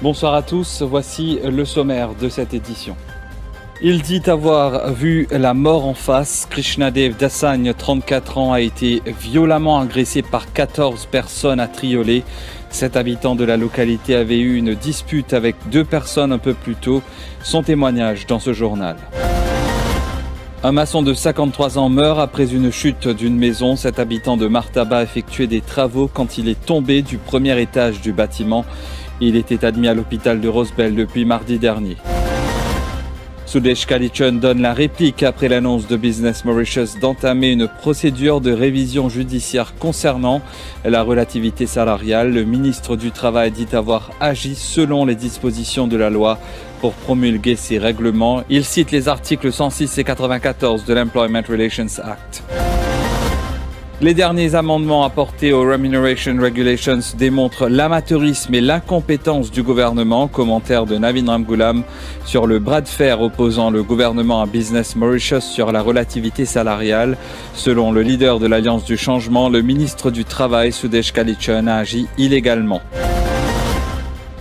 Bonsoir à tous, voici le sommaire de cette édition. Il dit avoir vu la mort en face. Krishnadev Dasagne, 34 ans, a été violemment agressé par 14 personnes à Triolet. 7 habitants de la localité avaient eu une dispute avec 2 personnes un peu plus tôt. Son témoignage dans ce journal. Un maçon de 53 ans meurt après une chute d'une maison. Cet habitant de Martaba effectuait des travaux quand il est tombé du premier étage du bâtiment. Il était admis à l'hôpital de Rosebel depuis mardi dernier. Sudesh Kalichun donne la réplique après l'annonce de Business Mauritius d'entamer une procédure de révision judiciaire concernant la relativité salariale. Le ministre du Travail dit avoir agi selon les dispositions de la loi pour promulguer ces règlements. Il cite les articles 106 et 94 de l'Employment Relations Act. Les derniers amendements apportés aux Remuneration Regulations démontrent l'amateurisme et l'incompétence du gouvernement. Commentaire de Navin Ramgoolam sur le bras de fer opposant le gouvernement à Business Mauritius sur la relativité salariale. Selon le leader de l'Alliance du Changement, le ministre du Travail, Sudesh Kalichun, a agi illégalement.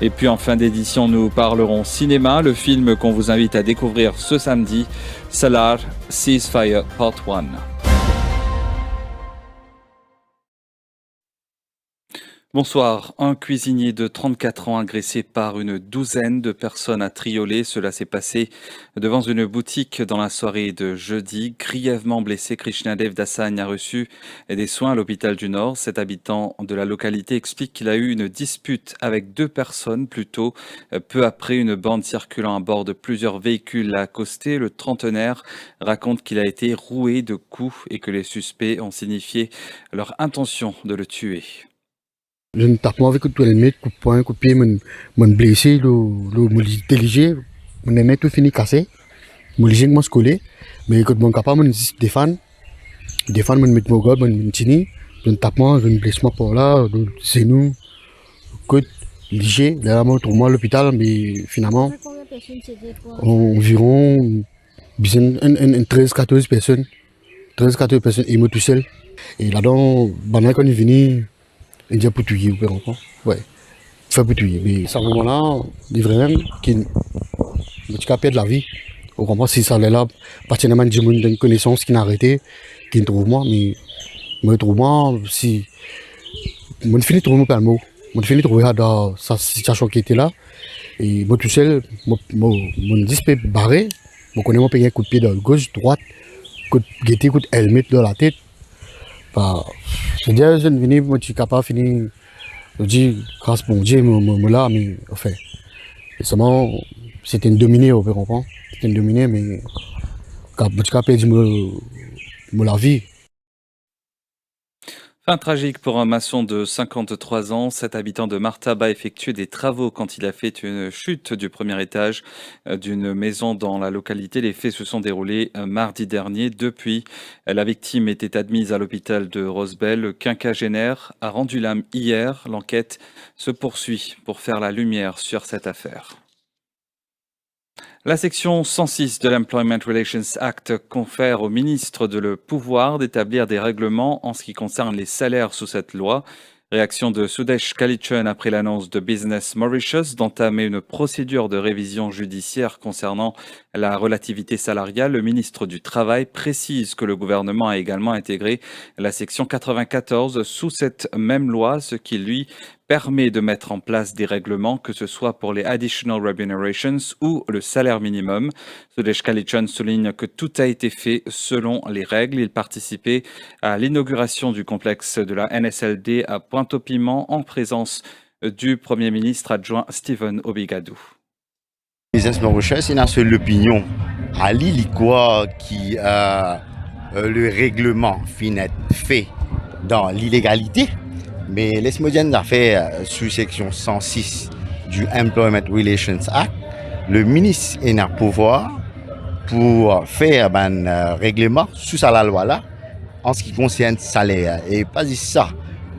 Et puis en fin d'édition, nous parlerons cinéma, le film qu'on vous invite à découvrir ce samedi, Salar Ceasefire Part 1. Bonsoir. Un cuisinier de 34 ans agressé par une douzaine de personnes à Triolet. Cela s'est passé devant une boutique dans la soirée de jeudi. Grièvement blessé, Krishnadev Dasagne a reçu des soins à l'hôpital du Nord. Cet habitant de la localité explique qu'il a eu une dispute avec 2 personnes plus tôt. Peu après, une bande circulant à bord de plusieurs véhicules l'a accosté. Le trentenaire raconte qu'il a été roué de coups et que les suspects ont signifié leur intention de le tuer. Je ne tape pas avec tout le mètre, coup de poing, coup de pied, mon blessé, le déligé, mon aimé tout fini cassé, mon léger mon scolé, mais quand mon capable, mon défend mon mettre mon gars, mon tini, je ne tape pas, je ne blesse pas pour là, c'est nous, coup léger, là, moi, trouve moi à l'hôpital, mais finalement, environ, 13-14 personnes, 13-14 personnes, et moi tout seul, et là-dedans, pendant qu'on est venu, il dit pour tuer, ouais, faire pour tuer. Mais à ce moment-là, les vrais qui me perdre la vie. Au moment si ça allait là, particulièrement d'une connaissance qui n'a arrêté, qui me trouve moi, mais me trouve moi, si. Mon fini trouve pas le mot. Mon fini trouve dans sa situation qui était là. Et moi tout seul, mon disque barré, mon connais moi payer un coup de pied dans le gauche, droite, coup de guetté, coup de helmet dans la tête. Bah, je dis, je ne venais, moi, je suis capable de finir, je dis, grâce à mon Dieu, là, mais, enfin, seulement, c'était une dominée, vous comprenez? C'était une dominée, mais, je suis capable de me la vie. Fin tragique pour un maçon de 53 ans. Cet habitant de Martaba effectuait des travaux quand il a fait une chute du premier étage d'une maison dans la localité. Les faits se sont déroulés mardi dernier. Depuis, la victime était admise à l'hôpital de Rosebel. Le quinquagénaire a rendu l'âme hier. L'enquête se poursuit pour faire la lumière sur cette affaire. La section 106 de l'Employment Relations Act confère au ministre le pouvoir d'établir des règlements en ce qui concerne les salaires sous cette loi. Réaction de Sudesh Kalichun après l'annonce de Business Mauritius d'entamer une procédure de révision judiciaire concernant la relativité salariale. Le ministre du Travail précise que le gouvernement a également intégré la section 94 sous cette même loi, ce qui lui permet de mettre en place des règlements, que ce soit pour les Additional Remunerations ou le salaire minimum. Sudesh Kalichun souligne que tout a été fait selon les règles. Il participait à l'inauguration du complexe de la NSLD à Pointe-au-Piment en présence du Premier ministre adjoint Stephen Obigadou. Business Mauritius, il a seule opinion à l'ILIQUA qui a le règlement fait dans l'illégalité. Mais laisse-moi dire, a fait sous section 106 du Employment Relations Act, le ministre a un pouvoir pour faire un règlement sous la loi là en ce qui concerne le salaire. Et pas ça,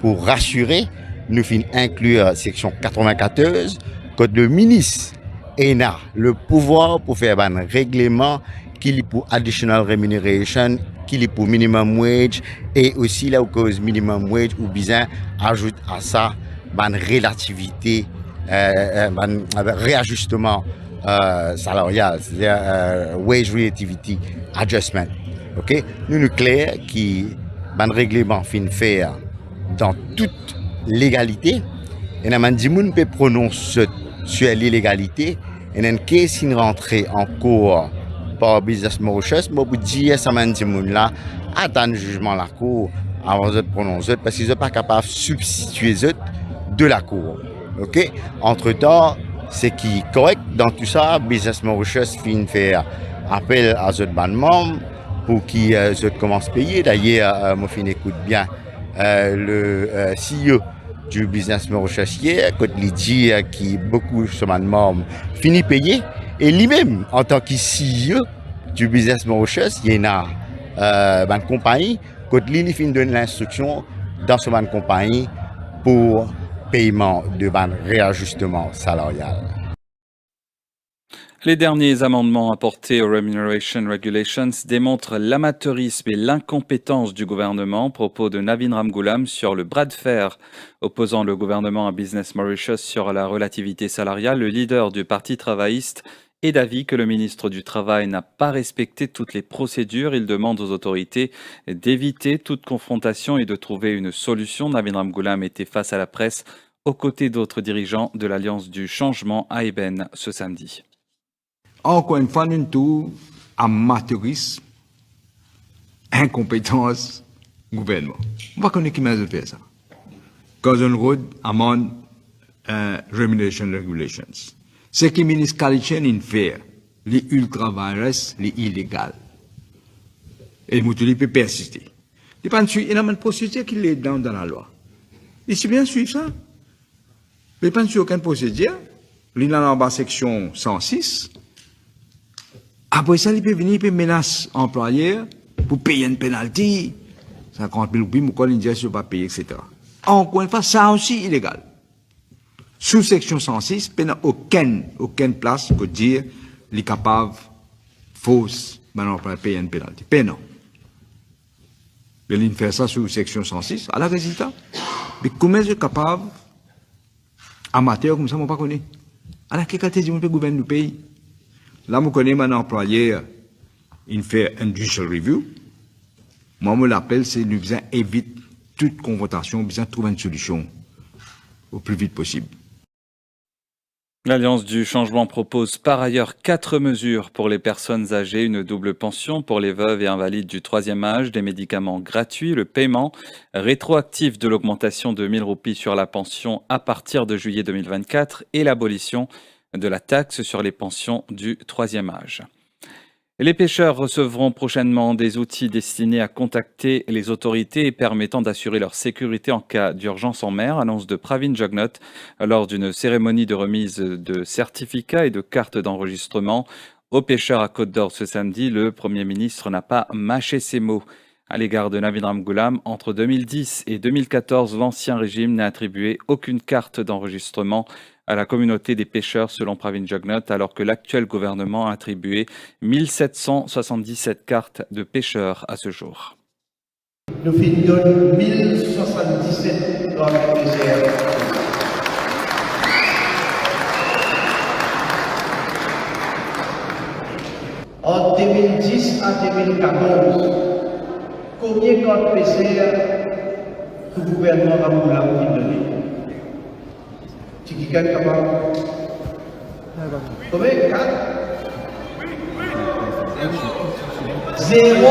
pour rassurer, nous finissons inclure section 94, que le ministre a le pouvoir pour faire un règlement qui est pour additional remuneration, qui est pour minimum wage, et aussi là où cause minimum wage ou bien ajoute à ça une relativité réajustement salarial, c'est-à-dire wage relativity adjustment. Ok, nous clair qui ban règlement fin faire dans toute légalité et n'a dit moun peut prononcer sur l'illégalité et n'a que s'il rentrer en cours par business Mauritius, moi vous dire ça m'a dit moun là attendre jugement la cour avant de prononcer parce qu'ils sont pas capables de substituer de la cour. Ok, entre temps c'est qui est correct dans tout ça, business Mauritius fin faire appel à ce membres pour qui commence à payer. D'ailleurs, moi fin écoute bien le CEO du business Mauritius hier, quand il dit qui beaucoup de membres finit payer et lui-même en tant que CEO du business Mauritius, il y a une compagnie quand il finit donner l'instruction dans ce compagnie pour paiement de réajustement salarial. Les derniers amendements apportés aux Remuneration Regulations démontrent l'amateurisme et l'incompétence du gouvernement. Propos de Navin Ramgoolam sur le bras de fer opposant le gouvernement à Business Mauritius sur la relativité salariale. Le leader du Parti travailliste est d'avis que le ministre du Travail n'a pas respecté toutes les procédures. Il demande aux autorités d'éviter toute confrontation et de trouver une solution. Navin Ramgoolam était face à la presse aux côtés d'autres dirigeants de l'Alliance du changement à Eben ce samedi. Encore une fois, nous tout amateurisme, incompétence, gouvernement. On va connaître qui m'a fait ça. Cousin Road amend Remuneration Regulations. Ce qui ministre Kalitchen in fait, les ultra-virus, les illégales. Et nous peut persister. Il y a une procédure qui est dans la loi. Il faut bien suivre ça. Mais pas sur aucune procédure. Il y a en bas section 106. Après ça, il peut venir, il peut menacer l'employeur pour payer une pénalité, 50 000 roupies, ou il ne pas payer, etc. Encore une fois, ça aussi illégal. Sous section 106, il n'y a aucune place pour dire qu'il est capable, fausse, de payer une pénalité. Non. Il fait ça sous section 106, à la résultat. Mais comment est-ce capable, amateur comme ça, on ne pas connaître. Alors, quelle catégorie on peut gouverner le pays? Là, je connais mon employeur, il fait un judicial review. Moi, je l'appelle, c'est lui besoin évite toute confrontation, besoin de trouver une solution au plus vite possible. L'Alliance du changement propose par ailleurs 4 mesures pour les personnes âgées, une double pension pour les veuves et invalides du 3e âge, des médicaments gratuits, le paiement rétroactif de l'augmentation de 1000 roupies sur la pension à partir de juillet 2024 et l'abolition de la taxe sur les pensions du 3e âge. Les pêcheurs recevront prochainement des outils destinés à contacter les autorités et permettant d'assurer leur sécurité en cas d'urgence en mer, annonce de Pravin Jugnauth lors d'une cérémonie de remise de certificats et de cartes d'enregistrement aux pêcheurs à Côte d'Or ce samedi. Le Premier ministre n'a pas mâché ses mots. À l'égard de Navin Ramgoolam, entre 2010 et 2014, l'ancien régime n'a attribué aucune carte d'enregistrement à la communauté des pêcheurs selon Pravin Jugnauth, alors que l'actuel gouvernement a attribué 1777 cartes de pêcheurs à ce jour. Nous finissons 1077 cartes de pêcheurs. En 2010 à 2014, combien de cartes de pêcheurs que le gouvernement Ramgoolam a donné? Qui gagne comment? Combien? 4? 0.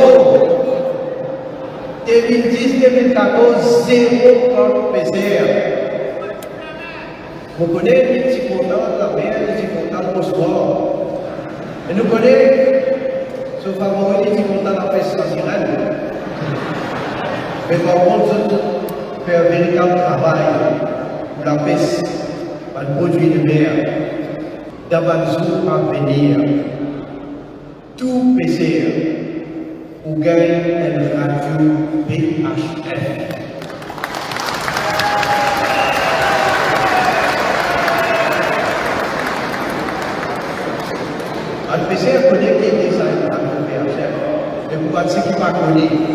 2010-2014, 0 contre PCR. Vous connaissez les petits contents de la mer, les petits contents de sport. Et nous connaissons ce favori les petits contents de la pêche naturelle. Mais par contre, fait un véritable travail pour la pêche. Le produit de mer, d'Abanzou à venir, tout PCR pour gagner un radio PHF. Le PCR connaît les designs de radio PHF, mais pour ceux qui ne pas connaissent,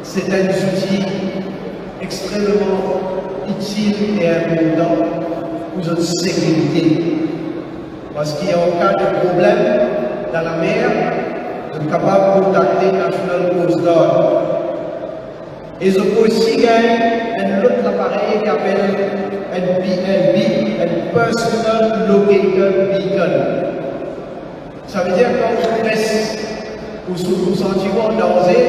c'est un outil extrêmement utile et important pour notre sécurité. Parce qu'il y a un cas de problème dans la mer, vous êtes capable de contacter National Coast Guard. Et je peux aussi gagner un autre appareil qui s'appelle NPLB, un Personal Locator Beacon. Ça veut dire que quand vous pressez, vous sentez en danger,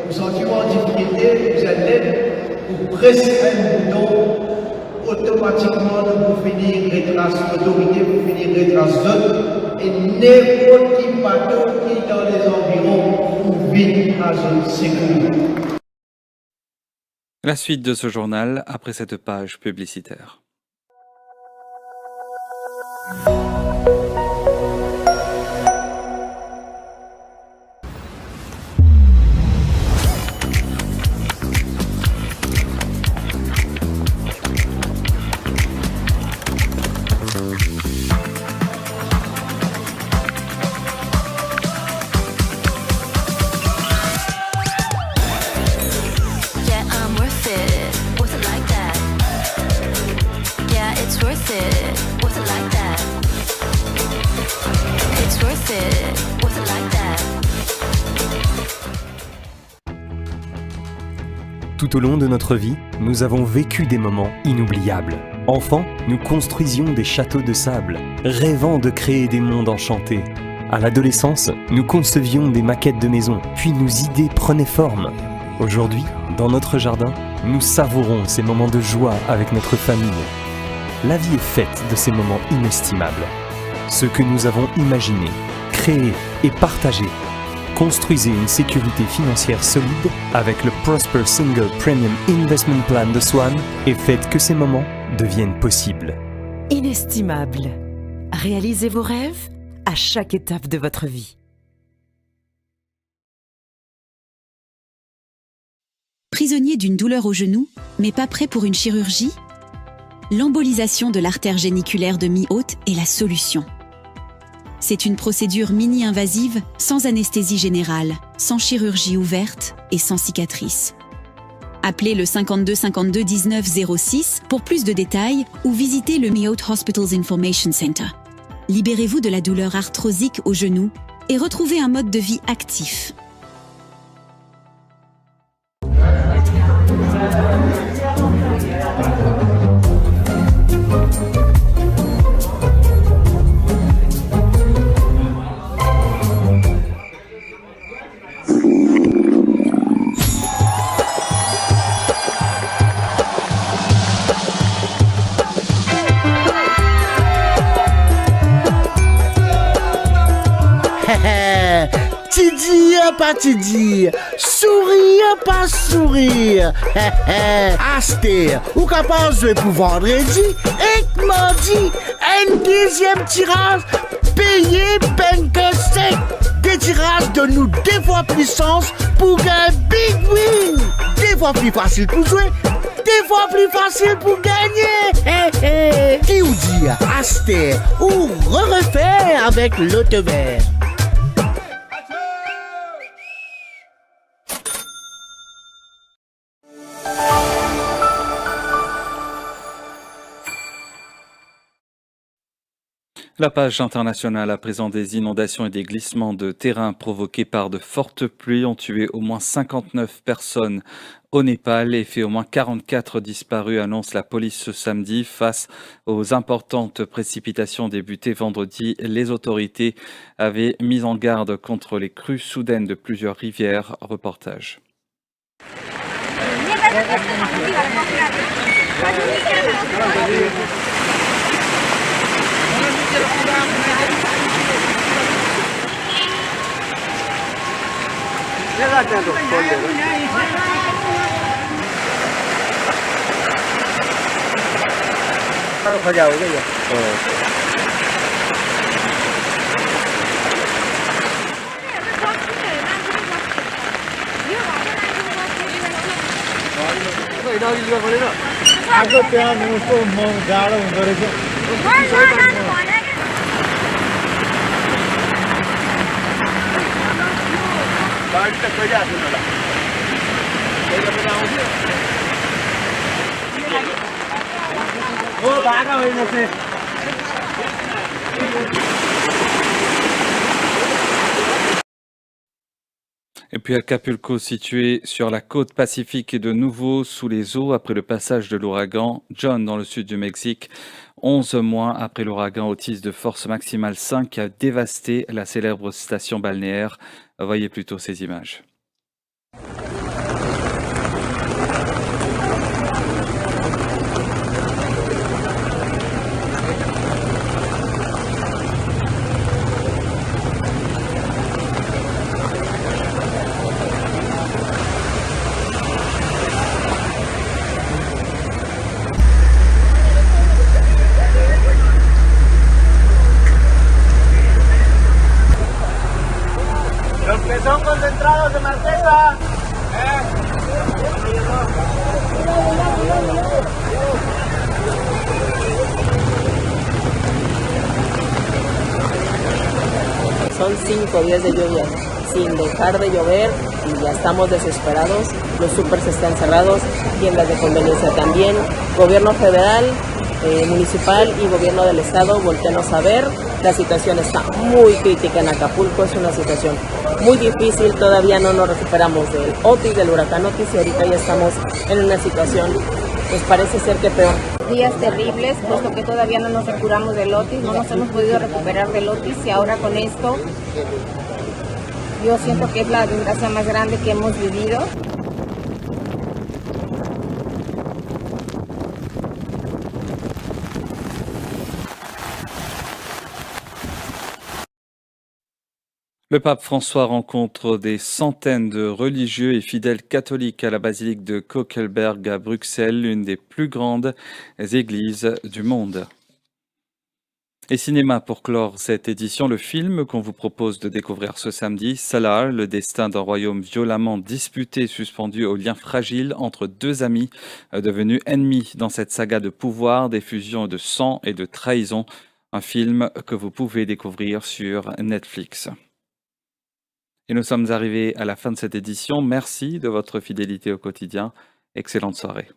vous sentez en difficulté, vous êtes net, vous pressez un bouton, automatiquement vous finir retrace l'autorité, vous finir retrace d'autres, et n'importe qui bateau qui est dans les environs, vous vite à zone sécurité. La suite de ce journal après cette page publicitaire. Tout au long de notre vie, nous avons vécu des moments inoubliables. Enfants, nous construisions des châteaux de sable, rêvant de créer des mondes enchantés. À l'adolescence, nous concevions des maquettes de maisons, puis nos idées prenaient forme. Aujourd'hui, dans notre jardin, nous savourons ces moments de joie avec notre famille. La vie est faite de ces moments inestimables. Ce que nous avons imaginé, créé et partagé. Construisez une sécurité financière solide avec le Prosper Single Premium Investment Plan de Swan et faites que ces moments deviennent possibles. Inestimable. Réalisez vos rêves à chaque étape de votre vie. Prisonnier d'une douleur au genou, mais pas prêt pour une chirurgie? L'embolisation de l'artère géniculaire de mi-haute est la solution. C'est une procédure mini-invasive, sans anesthésie générale, sans chirurgie ouverte et sans cicatrice. Appelez le 52 52 19 06 pour plus de détails ou visitez le Mi-Haute Hospitals Information Center. Libérez-vous de la douleur arthrosique au genou et retrouvez un mode de vie actif. Tidir pas tidir, sourire pas sourire. Aster, ou capable de jouer pour vendredi et mardi, un deuxième tirage payé peine que sec. Des tirages de nous 2 fois plus sens pour un big win. 2 fois plus facile pour jouer, 2 fois plus facile pour gagner. Qui vous dit Aster ou refaire avec l'autre vert. La page internationale à présent, des inondations et des glissements de terrain provoqués par de fortes pluies ont tué au moins 59 personnes au Népal et fait au moins 44 disparus, annonce la police ce samedi. Face aux importantes précipitations débutées vendredi, les autorités avaient mis en garde contre les crues soudaines de plusieurs rivières. Reportage. Et puis Acapulco, situé sur la côte pacifique, est de nouveau sous les eaux après le passage de l'ouragan John dans le sud du Mexique. 11 mois après l'ouragan Otis de force maximale 5 qui a dévasté la célèbre station balnéaire. Voyez plutôt ces images. Los que son concentrados de marquesa. Son 5 días de lluvia sin dejar de llover y ya estamos desesperados. Los supers están cerrados, tiendas de conveniencia también. Gobierno federal, municipal y gobierno del estado, volteanos a ver. La situación está muy crítica en Acapulco, es una situación muy difícil. Todavía no nos recuperamos del Otis, del huracán Otis, y ahorita ya estamos en una situación, pues parece ser que peor. Días terribles, puesto que todavía no nos curamos del Otis, no nos hemos podido recuperar del Otis, y ahora con esto yo siento que es la desgracia más grande que hemos vivido. Le pape François rencontre des centaines de religieux et fidèles catholiques à la basilique de Kokelberg à Bruxelles, l'une des plus grandes églises du monde. Et cinéma pour clore cette édition, le film qu'on vous propose de découvrir ce samedi, Salar, le destin d'un royaume violemment disputé, suspendu aux liens fragiles entre deux amis devenus ennemis dans cette saga de pouvoir, d'effusion de sang et de trahison. Un film que vous pouvez découvrir sur Netflix. Et nous sommes arrivés à la fin de cette édition. Merci de votre fidélité au quotidien. Excellente soirée.